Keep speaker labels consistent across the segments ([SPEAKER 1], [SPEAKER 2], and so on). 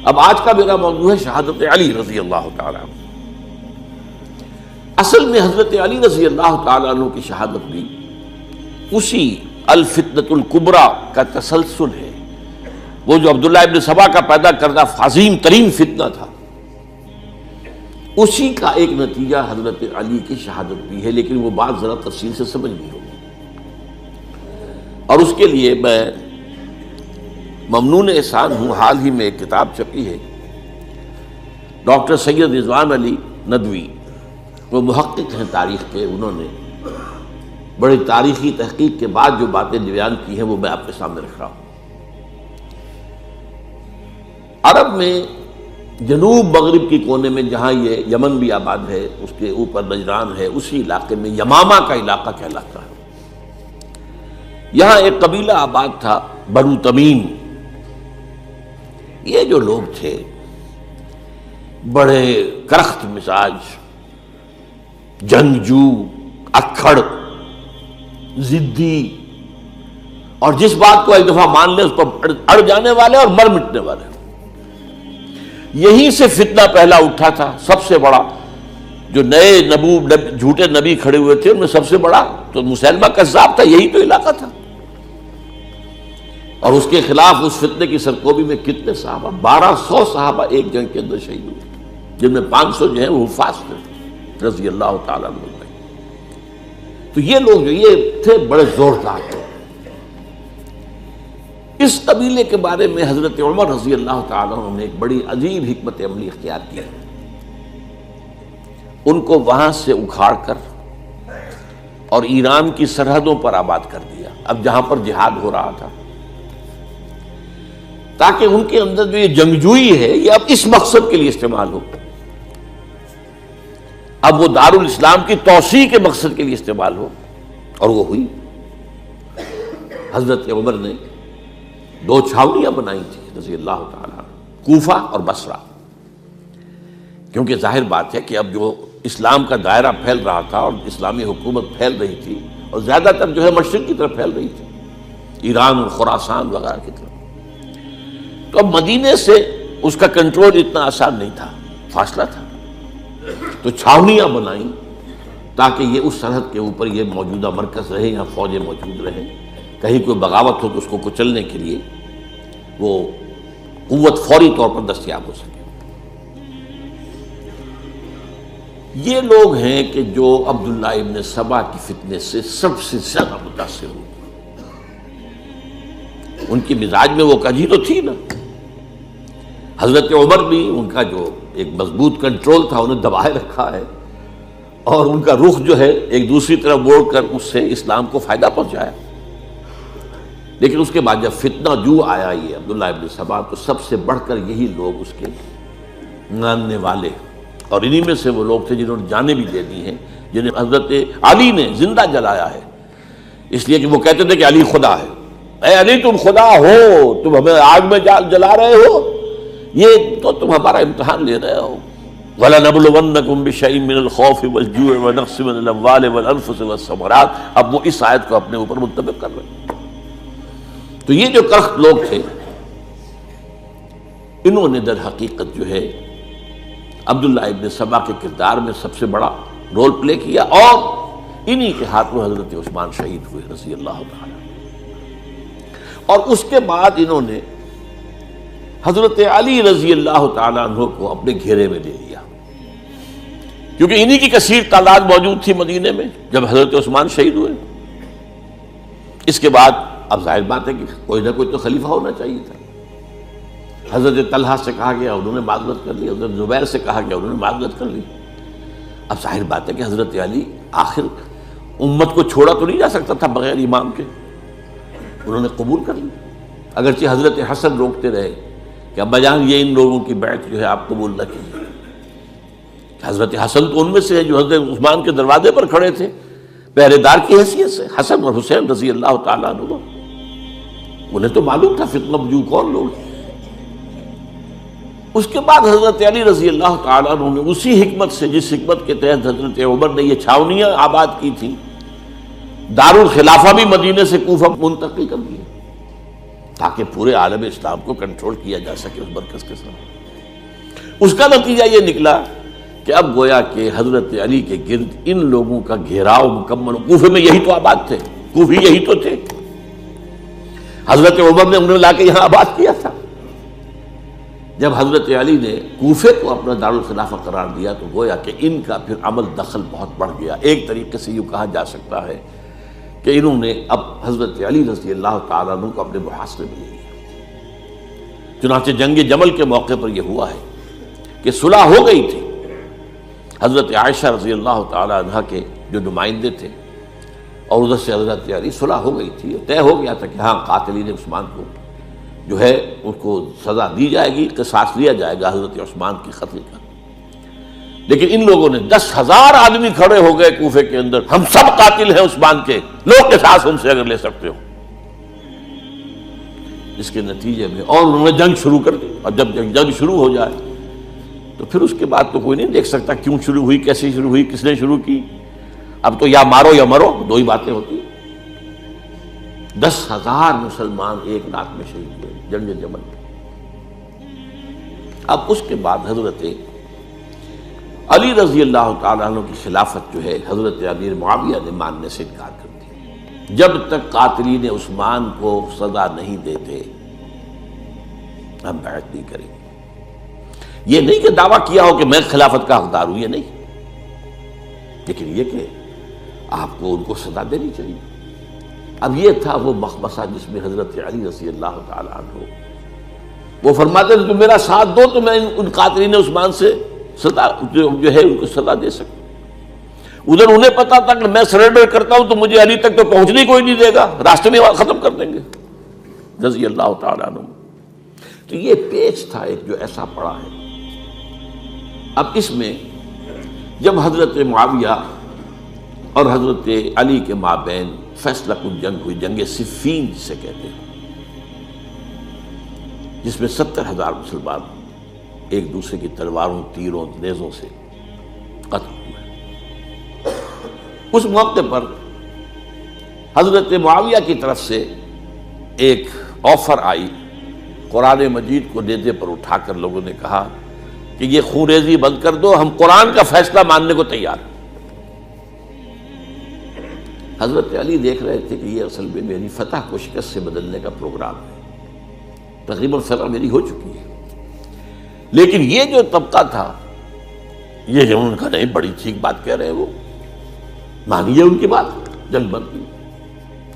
[SPEAKER 1] اب آج کا میرا موضوع ہے شہادت علی رضی اللہ تعالیٰ عنہ۔ اصل میں حضرت علی رضی اللہ تعالیٰ عنہ کی شہادت بھی اسی الفتنۃ الکبریٰ کا تسلسل ہے۔ وہ جو عبداللہ ابن سبا کا پیدا کردہ عظیم ترین فتنہ تھا، اسی کا ایک نتیجہ حضرت علی کی شہادت بھی ہے، لیکن وہ بات ذرا تفصیل سے سمجھنی ہوگی۔ اور اس کے لیے میں ممنون احسان ہوں، حال ہی میں ایک کتاب چھپی ہے، ڈاکٹر سید رضوان علی ندوی، وہ محقق ہیں تاریخ کے، انہوں نے بڑی تاریخی تحقیق کے بعد جو باتیں بیان کی ہیں وہ میں آپ کے سامنے رکھ رہا ہوں۔ عرب میں جنوب مغرب کی کونے میں، جہاں یہ یمن بھی آباد ہے، اس کے اوپر نجران ہے، اسی علاقے میں یمامہ کا علاقہ کہلاتا ہے۔ یہاں ایک قبیلہ آباد تھا، بنو تمیم۔ یہ جو لوگ تھے بڑے کرخت مزاج، جنگجو، اکھڑ، ضدی، اور جس بات کو ایک دفعہ مان لے اس پر اڑ جانے والے اور مر مٹنے والے۔ یہیں سے فتنہ پہلا اٹھا تھا، سب سے بڑا جو نئے جھوٹے نبی کھڑے ہوئے تھے ان میں سب سے بڑا تو مسیلمہ کذاب تھا، یہی تو علاقہ تھا۔ اور اس کے خلاف اس فتنے کی سرکوبی میں کتنے صحابہ، 1200 صحابہ ایک جنگ کے اندر شہید ہوئے، جن میں 500 جو ہیں وہ حفاظ تھے رضی اللہ تعالیٰ عنہ۔ تو یہ لوگ جو یہ تھے بڑے زوردار تھے۔ اس قبیلے کے بارے میں حضرت عمر رضی اللہ تعالیٰ عنہ نے ایک بڑی عجیب حکمت عملی اختیار کی، ان کو وہاں سے اکھاڑ کر اور ایران کی سرحدوں پر آباد کر دیا، اب جہاں پر جہاد ہو رہا تھا، تاکہ ان کے اندر جو یہ جنگجوئی ہے یہ اب اس مقصد کے لیے استعمال ہو، اب وہ دارالاسلام کی توسیع کے مقصد کے لیے استعمال ہو، اور وہ ہوئی۔ حضرت عمر نے 2 چھاؤنیاں بنائی تھی رضی اللہ تعالیٰ، کوفہ اور بصرہ، کیونکہ ظاہر بات ہے کہ اب جو اسلام کا دائرہ پھیل رہا تھا اور اسلامی حکومت پھیل رہی تھی، اور زیادہ تر جو ہے مشرق کی طرف پھیل رہی تھی، ایران اور خراسان وغیرہ کی طرف، تو اب مدینے سے اس کا کنٹرول اتنا آسان نہیں تھا، فاصلہ تھا، تو چھاؤنیاں بنائیں تاکہ یہ اس سرحد کے اوپر یہ موجودہ مرکز رہے، یہاں فوجیں موجود رہیں، کہیں کوئی بغاوت ہو تو اس کو کچلنے کے لیے وہ قوت فوری طور پر دستیاب ہو سکے۔ یہ لوگ ہیں کہ جو عبداللہ ابن سبا کی فتنے سے سب سے زیادہ متاثر ہوئے۔ ان کی مزاج میں وہ کجی تو تھی نا، حضرت عمر بھی ان کا جو ایک مضبوط کنٹرول تھا انہیں دبائے رکھا ہے، اور ان کا رخ جو ہے ایک دوسری طرف موڑ کر اس سے اسلام کو فائدہ پہنچایا۔ لیکن اس کے بعد جب فتنہ جو آیا یہ عبداللہ ابن سبا، تو سب سے بڑھ کر یہی لوگ اس کے ماننے والے، اور انہی میں سے وہ لوگ تھے جنہوں نے جانیں بھی دے دی ہیں، جنہیں حضرت علی نے زندہ جلایا ہے، اس لیے کہ وہ کہتے تھے کہ علی خدا ہے۔ اے علی تم خدا ہو، تم ہمیں آگ میں جلا رہے ہو، یہ تو تم ہمارا امتحان لے رہے ہو۔ وَلَنَبْلُوَنَّكُمْ بِشَيْءٍ مِّنَ الْخَوْفِ وَالْجُوعِ وَنَقْصٍ مِّنَ الْأَمْوَالِ وَالْأَنفُسِ وَالثَّمَرَاتِ، اب وہ اس آیت کو اپنے اوپر منطبق کر رہے ہیں۔ تو یہ جو کرخت لوگ تھے، انہوں نے در حقیقت جو ہے عبداللہ ابن سبا کے کردار میں سب سے بڑا رول پلے کیا، اور انہی کے ہاتھوں حضرت عثمان شہید ہوئے رضی اللہ تعالیٰ۔ اور اس کے بعد انہوں نے حضرت علی رضی اللہ تعالیٰ عنہ کو اپنے گھیرے میں لے لیا، کیونکہ انہی کی کثیر تعداد موجود تھی مدینے میں جب حضرت عثمان شہید ہوئے۔ اس کے بعد اب ظاہر بات ہے کہ کوئی نہ کوئی تو خلیفہ ہونا چاہیے تھا۔ حضرت طلحہ سے کہا گیا، انہوں نے معذرت کر لی، حضرت زبیر سے کہا گیا، انہوں نے معذرت کر لی۔ اب ظاہر بات ہے کہ حضرت علی آخر امت کو چھوڑا تو نہیں جا سکتا تھا بغیر امام کے، انہوں نے قبول کر لی، اگرچہ حضرت حسن روکتے رہے کہ ابا جان یہ ان لوگوں کی بیعت جو ہے آپ قبول نہ کیجیے۔ حضرت حسن تو ان میں سے ہے جو حضرت عثمان کے دروازے پر کھڑے تھے پہرے دار کی حیثیت سے، حسن اور حسین رضی اللہ تعالیٰ عنہ، انہیں تو معلوم تھا فتنہ جو کون لوگ ہیں۔ اس کے بعد حضرت علی رضی اللہ تعالیٰ عنہ نے اسی حکمت سے، جس حکمت کے تحت حضرت عمر نے یہ چھاونیاں آباد کی تھی، دارالخلافہ بھی مدینے سے کوفہ منتقل کر دیا، تاکہ پورے عالم اسلام کو کنٹرول کیا جا سکے اس مرکز کے ساتھ۔ اس کا نتیجہ یہ نکلا کہ اب گویا کہ حضرت علی کے گرد ان لوگوں کا گھیراؤ مکمل، کوفے میں یہی تو آباد تھے، کوفی یہی تو تھے، حضرت عمر نے انہیں لا کے یہاں آباد کیا تھا۔ جب حضرت علی نے کوفے کو اپنا دارالخلافہ قرار دیا تو گویا کہ ان کا پھر عمل دخل بہت بڑھ گیا۔ ایک طریقے سے یوں کہا جا سکتا ہے کہ انہوں نے اب حضرت علی رضی اللہ تعالیٰ عنہ کو اپنے محاصرے میں لے لیا۔ چنانچہ جنگ جمل کے موقع پر یہ ہوا ہے کہ صلح ہو گئی تھی، حضرت عائشہ رضی اللہ تعالیٰ عنہ کے جو نمائندے تھے اور ادھر سے حضرت علی، صلح ہو گئی تھی، طے ہو گیا تھا کہ ہاں قاتلین عثمان کو جو ہے ان کو سزا دی جائے گی، قصاص لیا جائے گا حضرت عثمان کی قتل کا۔ لیکن ان لوگوں نے 10,000 آدمی کھڑے ہو گئے کوفے کے اندر، ہم سب قاتل ہیں عثمان کے، لوگ قصاص ہم سے اگر لے سکتے ہو۔ اس کے نتیجے میں اور انہوں نے جنگ شروع کر دی، اور جب جنگ شروع ہو جائے تو پھر اس کے بعد تو کوئی نہیں دیکھ سکتا کیوں شروع ہوئی، کیسے شروع ہوئی، کس نے شروع کی۔ اب تو یا مارو یا مرو، دو ہی باتیں ہوتی۔ 10,000 مسلمان ایک رات میں شہید ہوئے جنگ جمل میں۔ اب اس کے بعد حضرت علی رضی اللہ تعالیٰ عنہ کی خلافت جو ہے حضرت امیر معاویہ نے ماننے سے انکار کر دیا۔ جب تک قاتلین عثمان کو سزا نہیں دیتے ہم بیعت نہیں کریں گے۔ یہ نہیں کہ دعویٰ کیا ہو کہ میں خلافت کا حقدار ہوں، یہ نہیں، لیکن یہ کہ آپ کو ان کو سزا دینی چاہیے۔ اب یہ تھا وہ مخمصہ جس میں حضرت علی رضی اللہ تعالیٰ عنہ وہ فرماتے تھے تم میرا ساتھ دو تو میں ان قاتلین عثمان سے سزا جو ہے ان کو سزا دے سکوں۔ ادھر انہیں پتا تھا کہ میں سرنڈر کرتا ہوں تو مجھے علی تک تو پہنچنے کوئی نہیں دے گا، راستے میں ختم کر دیں گے رضی اللہ تعالیٰ عنہ۔ تو یہ پیچ تھا ایک جو ایسا پڑا ہے۔ اب اس میں جب حضرت معاویہ اور حضرت علی کے مابین فیصلہ کن جنگ ہوئی، جنگ صفین جسے کہتے ہیں، جس میں 70,000 مسلمان ایک دوسرے کی تلواروں، تیروں، نیزوں سے قتل ہوئے۔ اس موقع پر حضرت معاویہ کی طرف سے ایک آفر آئی، قرآن مجید کو نیزے پر اٹھا کر لوگوں نے کہا کہ یہ خون ریزی بند کر دو، ہم قرآن کا فیصلہ ماننے کو تیار ہیں۔ حضرت علی دیکھ رہے تھے کہ یہ اصل میں میری فتح کو شکست سے بدلنے کا پروگرام ہے، تقریباً فتح میری ہو چکی ہے، لیکن یہ جو طبقہ تھا یہ ان کا نہیں، بڑی ٹھیک بات کہہ رہے ہیں وہ، مانیے ان کی بات، جنگ بند کی۔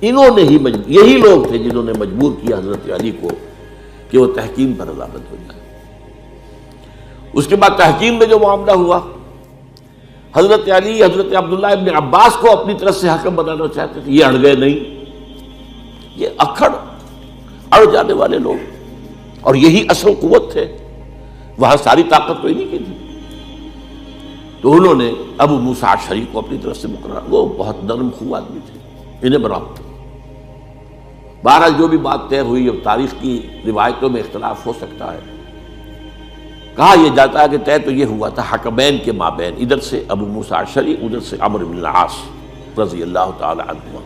[SPEAKER 1] انہوں نے ہی یہی لوگ تھے جنہوں نے مجبور کیا حضرت علی کو کہ وہ تحکیم پر رضامند ہو جائے۔ اس کے بعد تحکیم میں جو معاملہ ہوا، حضرت علی حضرت عبداللہ ابن عباس کو اپنی طرف سے حکم بنانا چاہتے تھے، یہ اڑ گئے نہیں۔ یہ اڑ جانے والے لوگ، اور یہی اصل قوت تھے، وہاں ساری طاقت کوئی نہیں کی تھی۔ تو انہوں نے ابو موسیٰ اشعری کو اپنی طرف سے مقرر، وہ بہت نرم خو آدمی تھے، انہیں برابر۔ بہرحال جو بھی بات طے ہوئی، اب تاریخ کی روایتوں میں اختلاف ہو سکتا ہے، کہا یہ جاتا ہے کہ طے تو یہ ہوا تھا حکمین کے مابین، ادھر سے ابو موسیٰ اشعری، ادھر سے عمرو بن العاص رضی اللہ تعالی عنہما،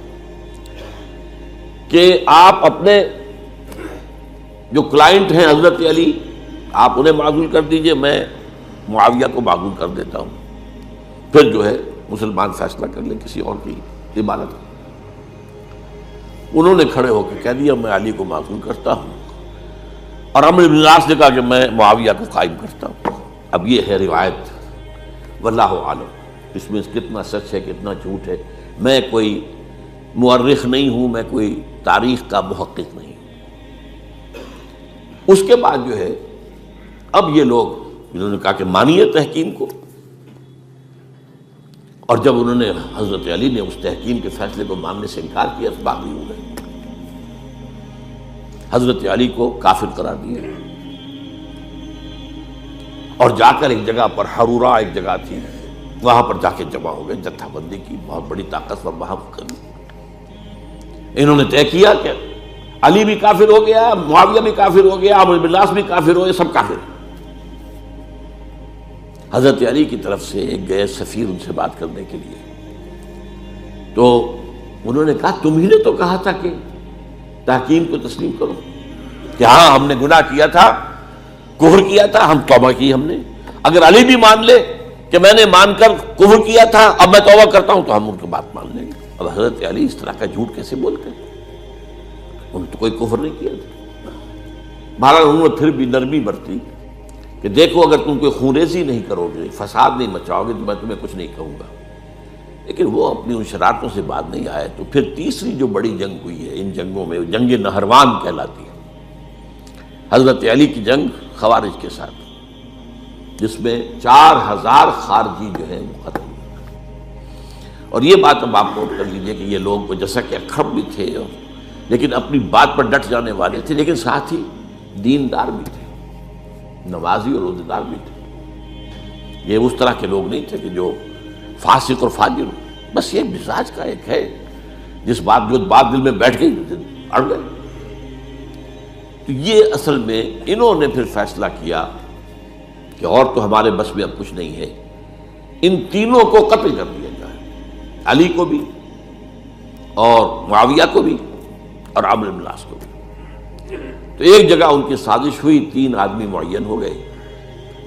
[SPEAKER 1] کہ آپ اپنے جو کلائنٹ ہیں حضرت علی آپ انہیں معزول کر دیجئے، میں معاویہ کو معزول کر دیتا ہوں، پھر جو ہے مسلمان فیصلہ کر لیں کسی اور کی عبادت۔ انہوں نے کھڑے ہو کے کہہ دیا میں علی کو معزول کرتا ہوں، اور عمرو بن العاص نے کہا کہ میں معاویہ کو قائم کرتا ہوں۔ اب یہ ہے روایت، واللہ عالم اس میں کتنا سچ ہے کتنا جھوٹ ہے، میں کوئی مورخ نہیں ہوں، میں کوئی تاریخ کا محقق نہیں۔ اس کے بعد جو ہے اب یہ لوگ انہوں نے کہا کہ مانیے تحکیم کو، اور جب انہوں نے حضرت علی نے اس تحکیم کے فیصلے کو ماننے سے انکار کیا تو باغی ہو گئے، حضرت علی کو کافر قرار دیا، اور جا کر ایک جگہ پر حرورہ ایک جگہ تھی وہاں پر جا کے جمع ہو گئے، جتھا بندی کی بہت بڑی طاقت وہاں کری۔ انہوں نے طے کیا کہ علی بھی کافر ہو گیا، معاویہ بھی کافر ہو گیا، عمرو بن العاص بھی کافر ہوئے، سب کافر ہیں۔ حضرت علی کی طرف سے ایک گئے سفیر ان سے بات کرنے کے لیے، تو انہوں نے کہا تم ہی نے تو کہا تھا کہ تحکیم کو تسلیم کرو، کہ ہاں ہم نے گناہ کیا تھا، کفر کیا تھا، ہم توبہ کی ہم نے. اگر علی بھی مان لے کہ میں نے مان کر کفر کیا تھا، اب میں توبہ کرتا ہوں، تو ہم ان کی بات مان لیں گے. اب حضرت علی اس طرح کا جھوٹ کیسے بولتے ہیں؟ انہوں نے تو کوئی کفر نہیں کیا تھا. بہرحال انہوں نے پھر بھی نرمی برتی کہ دیکھو اگر تم کوئی خونریزی نہیں کرو گے، فساد نہیں مچاؤ گے، تو میں تمہیں کچھ نہیں کہوں گا. لیکن وہ اپنی ان شرارتوں سے بعد نہیں آئے. تو پھر تیسری جو بڑی جنگ ہوئی ہے ان جنگوں میں، جنگ نہروان کہلاتی ہے، حضرت علی کی جنگ خوارج کے ساتھ، جس میں 4000 خارجی جو ہیں وہ قتل ہوئے. اور یہ بات اب آپ نوٹ کر لیجئے کہ یہ لوگ جیسا کہ اکھڑ بھی تھے لیکن اپنی بات پر ڈٹ جانے والے تھے، لیکن ساتھ ہی دیندار بھی تھے، نمازی اور روزہ دار بھی تھے. یہ اس طرح کے لوگ نہیں تھے کہ جو فاسق اور فاجر ہو. بس یہ مزاج کا ایک ہے، جو بات دل میں بیٹھ گئی اڑ گئے. تو یہ اصل میں انہوں نے پھر فیصلہ کیا کہ اور تو ہمارے بس میں اب کچھ نہیں ہے، ان تینوں کو قتل کر دیا جائے، علی کو بھی اور معاویہ کو بھی اور عمرو بن العاص کو بھی. تو ایک جگہ ان کی سازش ہوئی، 3 آدمی معین ہو گئے،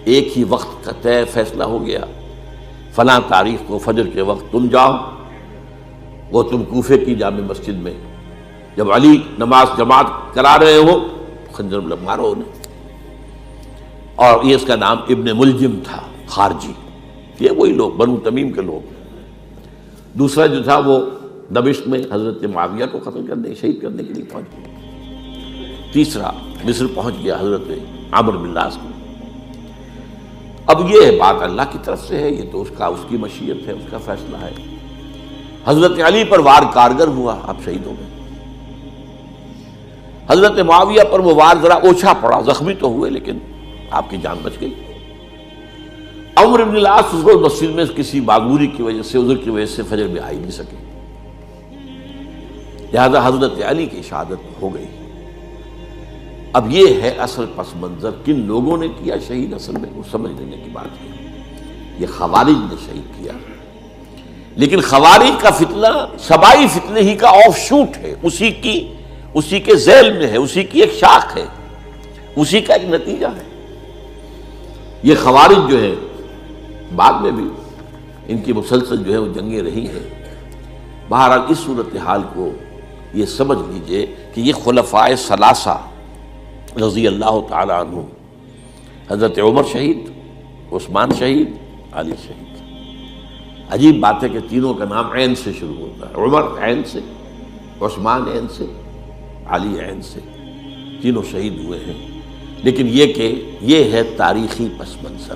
[SPEAKER 1] ایک ہی وقت کا طے فیصلہ ہو گیا، فلاں تاریخ کو فجر کے وقت تم جاؤ، وہ تم کوفے کی جامع مسجد میں، جب علی نماز جماعت کرا رہے ہو خنجر مارو انہیں. اور یہ اس کا نام ابن ملجم تھا، خارجی، یہ وہی لوگ بنو تمیم کے لوگ. دوسرا جو تھا وہ دمشق میں حضرت معاویہ کو قتل کرنے، شہید کرنے کے لیے پہنچ گیا. تیسرا مصر پہنچ گیا حضرت عمرو بن العاص کو. اب یہ بات اللہ کی طرف سے ہے، یہ تو اس کی مشیت ہے، اس کا فیصلہ ہے. حضرت علی پر وار کارگر ہوا، آپ شہید ہو گئے. حضرت معاویہ پر وہ وار ذرا اوچھا پڑا، زخمی تو ہوئے لیکن آپ کی جان بچ گئی. عمرو بن العاص اس روز مسجد میں کسی معذوری کی وجہ سے، عذر کی وجہ سے فجر میں آ ہی نہیں سکے، لہذا حضرت علی کی شہادت ہو گئی. اب یہ ہے اصل پس منظر، کن لوگوں نے کیا شہید، اصل میں وہ سمجھ لینے کی بات ہے. یہ خوارج نے شہید کیا، لیکن خوارج کا فتنہ سبائی فتنے ہی کا آف شوٹ ہے، اسی کے ذیل میں ہے، اسی کی ایک شاخ ہے، اسی کا ایک نتیجہ ہے. یہ خوارج جو ہے بعد میں بھی ان کی مسلسل جو ہے وہ جنگیں رہی ہیں. بہرحال اس صورتحال کو یہ سمجھ لیجئے کہ یہ خلفائے ثلاثہ رضی اللہ تعالی عنہ، حضرت عمر شہید، عثمان شہید، علی شہید. عجیب بات ہے کہ تینوں کا نام عین سے شروع ہوتا ہے، عمر عین سے، عثمان عین سے، علی عین سے، تینوں شہید ہوئے ہیں. لیکن یہ کہ یہ ہے تاریخی پس منظر.